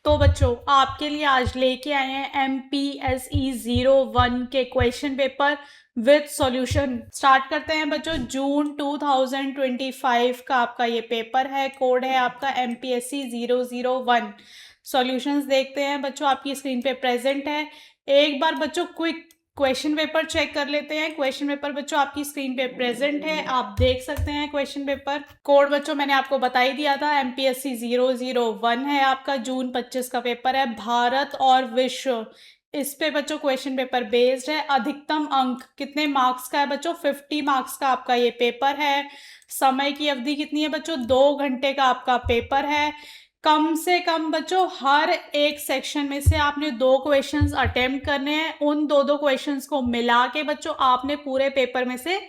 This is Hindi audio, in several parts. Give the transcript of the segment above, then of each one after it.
तो बच्चों आपके लिए आज लेके आए हैं MPSE 01 के question paper with solution. Start करते हैं बच्चों। जून 2025 का आपका ये पेपर है। कोड है आपका MPSE 001। सॉल्यूशंस देखते हैं बच्चों, आपकी स्क्रीन पे प्रेजेंट है। एक बार बच्चों क्विक क्वेश्चन पेपर चेक कर लेते हैं। क्वेश्चन पेपर बच्चों आपकी स्क्रीन पे प्रेजेंट है, आप देख सकते हैं क्वेश्चन पेपर। कोड बच्चों मैंने आपको बता ही दिया था, MPSE 001 है आपका। जून 25 का पेपर है। भारत और विश्व, इस पे बच्चों क्वेश्चन पेपर बेस्ड है। अधिकतम अंक कितने मार्क्स का है बच्चों? 50 मार्क्स का आपका ये पेपर है। समय की अवधि कितनी है बच्चों? 2 घंटे का आपका पेपर है। कम से कम बच्चों हर एक सेक्शन में से आपने 2 क्वेश्चंस अटेम्प्ट करने हैं। उन दो क्वेश्चंस को मिला के बच्चों आपने पूरे पेपर में से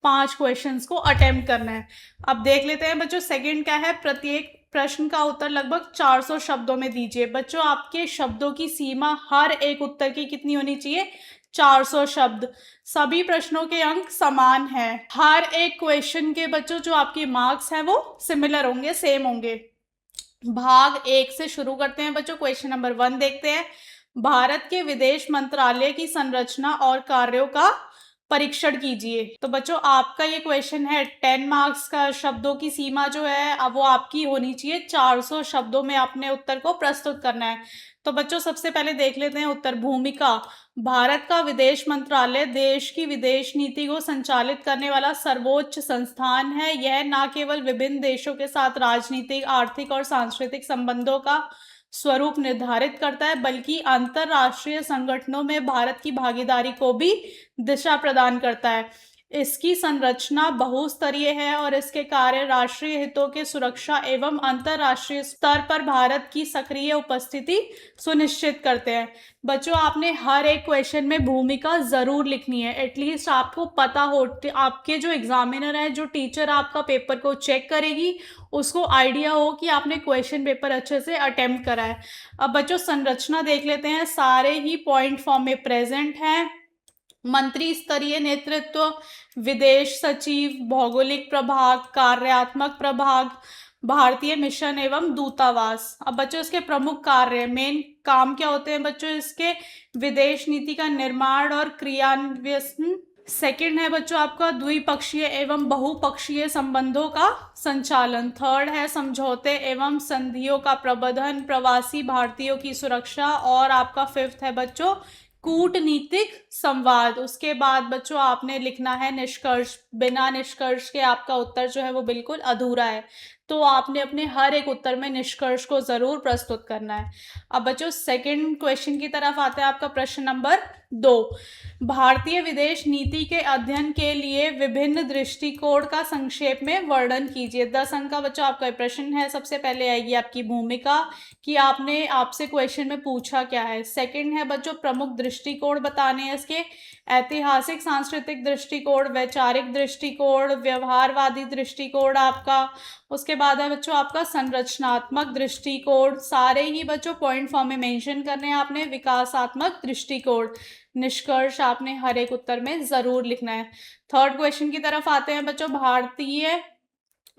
5 क्वेश्चंस को अटेम्प्ट करना है। अब देख लेते हैं बच्चों सेकंड क्या है। प्रत्येक प्रश्न का उत्तर लगभग 400 शब्दों में दीजिए। बच्चों आपके शब्दों की सीमा हर एक उत्तर की कितनी होनी चाहिए? 400 शब्द। सभी प्रश्नों के अंक समान हैं। हर एक क्वेश्चन के बच्चों जो आपके मार्क्स हैं वो सिमिलर होंगे, सेम होंगे। भाग 1 से शुरू करते हैं बच्चों। क्वेश्चन नंबर 1 देखते हैं। भारत के विदेश मंत्रालय की संरचना और कार्यों का परीक्षण कीजिए। तो बच्चों आपका ये क्वेश्चन है 10 मार्क्स का। शब्दों की सीमा जो है अब वो आपकी होनी चाहिए 400 शब्दों में अपने उत्तर को प्रस्तुत करना है। तो बच्चों सबसे पहले देख लेते हैं उत्तर। भूमिका। भारत का विदेश मंत्रालय देश की विदेश नीति को संचालित करने वाला सर्वोच्च संस्थान है। यह न केवल विभिन्न देशों के साथ राजनीतिक, आर्थिक और सांस्कृतिक संबंधों का स्वरूप निर्धारित करता है, बल्कि अंतरराष्ट्रीय संगठनों में भारत की भागीदारी को भी दिशा प्रदान करता है। इसकी संरचना बहुस्तरीय है और इसके कार्य राष्ट्रीय हितों के सुरक्षा एवं अंतरराष्ट्रीय स्तर पर भारत की सक्रिय उपस्थिति सुनिश्चित करते हैं। बच्चों आपने हर एक क्वेश्चन में भूमिका जरूर लिखनी है। एटलीस्ट आपको पता हो, आपके जो एग्जामिनर है, जो टीचर आपका पेपर को चेक करेगी, उसको आइडिया हो कि आपने क्वेश्चन पेपर अच्छे से अटेम्प्ट करा है। अब बच्चों संरचना देख लेते हैं। सारे ही पॉइंट फॉर्म में प्रेजेंट हैं। मंत्री स्तरीय नेतृत्व, विदेश सचिव, भौगोलिक प्रभाग, कार्यात्मक प्रभाग, भारतीय मिशन एवं दूतावास। अब बच्चों इसके प्रमुख कार्य, मेन काम क्या होते हैं बच्चों इसके? विदेश नीति का निर्माण और क्रियान्वयन। सेकंड है बच्चों आपका द्विपक्षीय एवं बहुपक्षीय संबंधों का संचालन। थर्ड है समझौते एवं संधियों का प्रबंधन, प्रवासी भारतीयों की सुरक्षा। और आपका फिफ्थ है बच्चों कूटनीतिक संवाद। उसके बाद बच्चों आपने लिखना है निष्कर्ष। बिना निष्कर्ष के आपका उत्तर जो है वो बिल्कुल अधूरा है, तो आपने अपने हर एक उत्तर में निष्कर्ष को जरूर प्रस्तुत करना है। अब बच्चों सेकंड क्वेश्चन की तरफ आते हैं। आपका प्रश्न नंबर 2। भारतीय विदेश नीति के अध्ययन के लिए विभिन्न दृष्टिकोण का संक्षेप में वर्णन कीजिए। 10 अंक का बच्चों आपका प्रश्न है। सबसे पहले आएगी आपकी भूमिका, कि आपने आपसे क्वेश्चन में पूछा क्या है। सेकंड है बच्चों प्रमुख दृष्टिकोण बताने हैं इसके। ऐतिहासिक सांस्कृतिक दृष्टिकोण, वैचारिक दृष्टिकोण, व्यवहारवादी दृष्टिकोण आपका। उसके बाद है बच्चों आपका संरचनात्मक दृष्टिकोण। सारे ही बच्चों पॉइंट फॉर्म में मेंशन करने हैं आपने। विकासात्मक दृष्टिकोण। निष्कर्ष आपने हर एक उत्तर में जरूर लिखना है। थर्ड क्वेश्चन की तरफ आते हैं बच्चों। भारतीय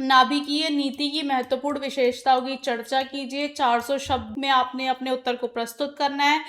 नाभिकीय नीति की महत्वपूर्ण विशेषताओं की चर्चा कीजिए। 400 शब्द में आपने अपने उत्तर को प्रस्तुत करना है।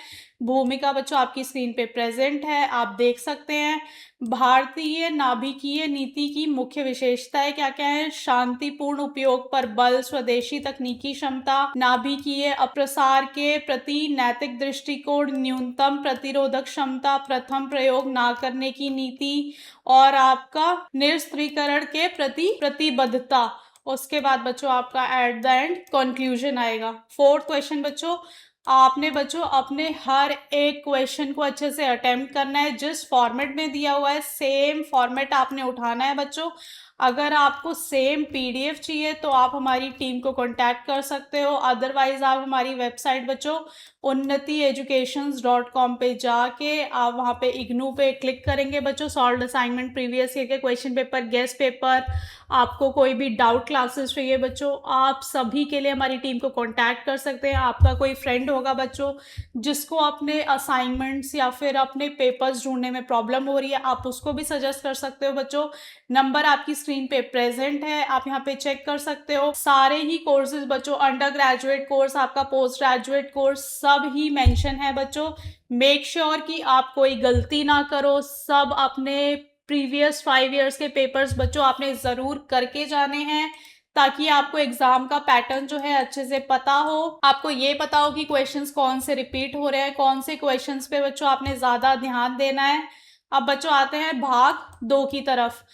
भूमिका बच्चों आपकी स्क्रीन पे प्रेजेंट है, आप देख सकते हैं। भारतीय नाभिकीय नीति की मुख्य विशेषताएं क्या क्या है? शांतिपूर्ण उपयोग पर बल, स्वदेशी तकनीकी क्षमता, नाभिकीय अप्रसार के प्रति नैतिक दृष्टिकोण, न्यूनतम प्रतिरोधक क्षमता, प्रथम प्रयोग ना करने की नीति, और आपका निरस्त्रीकरण के प्रति प्रतिबद्धता। उसके बाद बच्चों आपका एट द एंड कंक्लूजन आएगा। फोर्थ क्वेश्चन बच्चों, आपने बच्चों अपने हर एक क्वेश्चन को अच्छे से अटेम्प्ट करना है। जिस फॉर्मेट में दिया हुआ है सेम फॉर्मेट आपने उठाना है बच्चों। अगर आपको सेम पीडीएफ चाहिए तो आप हमारी टीम को कांटेक्ट कर सकते हो। अदरवाइज आप हमारी वेबसाइट बच्चों unnatieducations.com पे जाके आप वहाँ पे इग्नू पे क्लिक करेंगे बच्चों। सॉल्व असाइनमेंट, प्रीवियस ईयर के क्वेश्चन पेपर, गेस्ट पेपर, आपको कोई भी डाउट क्लासेस चाहिए बच्चों, आप सभी के लिए हमारी टीम को कांटेक्ट कर सकते हैं। आपका कोई फ्रेंड होगा बच्चों जिसको अपने असाइनमेंट्स या फिर अपने पेपर्स ढूंढने में प्रॉब्लम हो रही है, आप उसको भी सजेस्ट कर सकते हो बच्चों। नंबर आपकी स्क्रीन पे प्रेजेंट है, आप यहाँ पे चेक कर सकते हो। सारे ही कोर्सेज बच्चों, अंडर ग्रेजुएट कोर्स, आपका पोस्ट ग्रेजुएट कोर्स, सब ही मेंशन है बच्चों। मेक श्योर कि आप कोई गलती ना करो, सब अपने प्रीवियस 5 ईयर्स के पेपर्स बच्चों आपने ज़रूर करके जाने हैं, ताकि आपको एग्जाम का पैटर्न जो है अच्छे से पता हो, आपको ये पता हो कि क्वेश्चंस कौन से रिपीट हो रहे हैं, कौन से क्वेश्चंस पे बच्चों आपने ज़्यादा ध्यान देना है। अब बच्चों आते हैं भाग 2 की तरफ।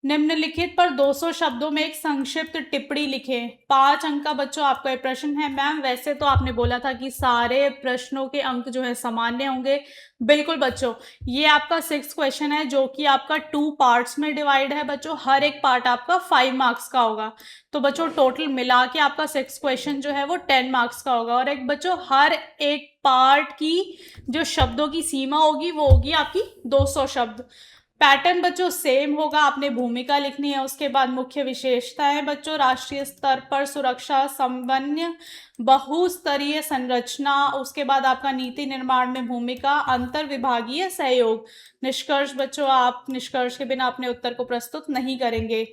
निम्नलिखित पर 200 शब्दों में एक संक्षिप्त टिप्पणी लिखें। 5 अंक का बच्चों आपका ये प्रश्न है। मैम वैसे तो आपने बोला था कि सारे प्रश्नों के अंक जो है सामान्य होंगे। बिल्कुल बच्चों, ये आपका 6th क्वेश्चन है जो कि आपका 2 पार्ट्स में डिवाइड है बच्चों। हर एक पार्ट आपका 5 मार्क्स का होगा। तो बच्चों टोटल मिला के आपका 6th क्वेश्चन जो है वो 10 मार्क्स का होगा। और एक बच्चों हर एक पार्ट की जो शब्दों की सीमा होगी वो होगी आपकी 200 शब्द। पैटर्न बच्चों सेम होगा, आपने भूमिका लिखनी है, उसके बाद मुख्य विशेषताएं बच्चों, राष्ट्रीय स्तर पर सुरक्षा, समन्वय, बहुस्तरीय संरचना, उसके बाद आपका नीति निर्माण में भूमिका, अंतर विभागीय सहयोग। निष्कर्ष बच्चों, आप निष्कर्ष के बिना अपने उत्तर को प्रस्तुत नहीं करेंगे।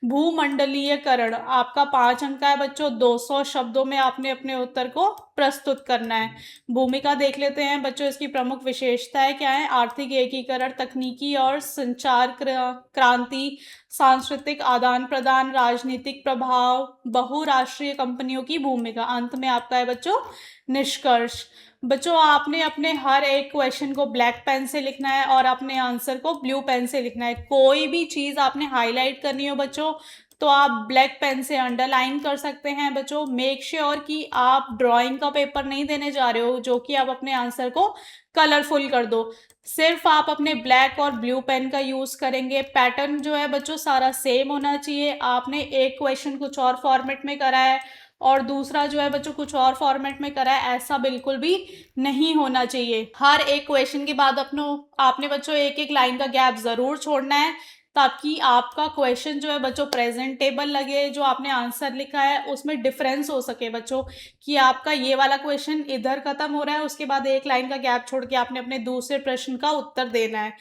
भूमंडलीयकरण आपका 5 अंक का है बच्चों। 200 शब्दों में आपने अपने उत्तर को प्रस्तुत करना है। भूमिका देख लेते हैं बच्चों, इसकी प्रमुख विशेषताएं क्या है। आर्थिक एकीकरण, तकनीकी और संचार क्रांति, सांस्कृतिक आदान प्रदान, राजनीतिक प्रभाव, बहुराष्ट्रीय कंपनियों की भूमिका। अंत में आपका है बच्चों निष्कर्ष। बच्चों आपने अपने हर एक क्वेश्चन को ब्लैक पेन से लिखना है और अपने आंसर को ब्लू पेन से लिखना है। कोई भी चीज़ आपने हाईलाइट करनी हो बच्चों तो आप ब्लैक पेन से अंडरलाइन कर सकते हैं बच्चों। मेक श्योर कि आप ड्राइंग का पेपर नहीं देने जा रहे हो जो कि आप अपने आंसर को कलरफुल कर दो। सिर्फ आप अपने ब्लैक और ब्लू पेन का यूज़ करेंगे। पैटर्न जो है बच्चों सारा सेम होना चाहिए। आपने एक क्वेश्चन कुछ और फॉर्मेट में करा है और दूसरा जो है बच्चों कुछ और फॉर्मेट में करा है, ऐसा बिल्कुल भी नहीं होना चाहिए। हर एक क्वेश्चन के बाद आपने बच्चों एक एक लाइन का गैप ज़रूर छोड़ना है, ताकि आपका क्वेश्चन जो है बच्चों प्रेजेंटेबल लगे। जो आपने आंसर लिखा है उसमें डिफरेंस हो सके बच्चों, कि आपका ये वाला क्वेश्चन इधर खत्म हो रहा है, उसके बाद एक लाइन का गैप छोड़ के आपने अपने दूसरे प्रश्न का उत्तर देना है।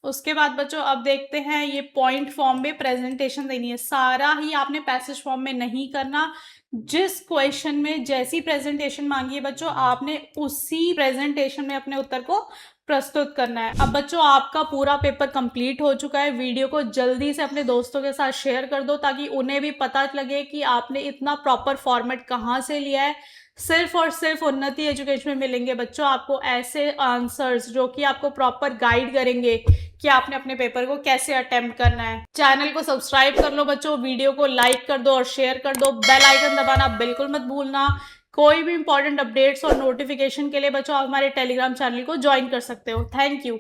उसके बाद बच्चों अब देखते हैं, ये पॉइंट फॉर्म में प्रेजेंटेशन देनी है। सारा ही आपने पैसेज फॉर्म में नहीं करना। जिस क्वेश्चन में जैसी प्रेजेंटेशन मांगी है बच्चों, आपने उसी प्रेजेंटेशन में अपने उत्तर को प्रस्तुत करना है। अब बच्चों आपका पूरा पेपर कंप्लीट हो चुका है। वीडियो को जल्दी से अपने दोस्तों के साथ शेयर कर दो, ताकि उन्हें भी पता लगे कि आपने इतना प्रॉपर फॉर्मेट कहाँ से लिया है। सिर्फ और सिर्फ उन्नति एजुकेशन में मिलेंगे बच्चों आपको ऐसे आंसर्स जो कि आपको प्रॉपर गाइड करेंगे कि आपने अपने पेपर को कैसे अटेम्प्ट करना है। चैनल को सब्सक्राइब कर लो बच्चों, वीडियो को लाइक कर दो और शेयर कर दो। बेल आइकन दबाना बिल्कुल मत भूलना। कोई भी इंपॉर्टेंट अपडेट्स और नोटिफिकेशन के लिए बच्चों आप हमारे टेलीग्राम चैनल को ज्वाइन कर सकते हो। Thank you.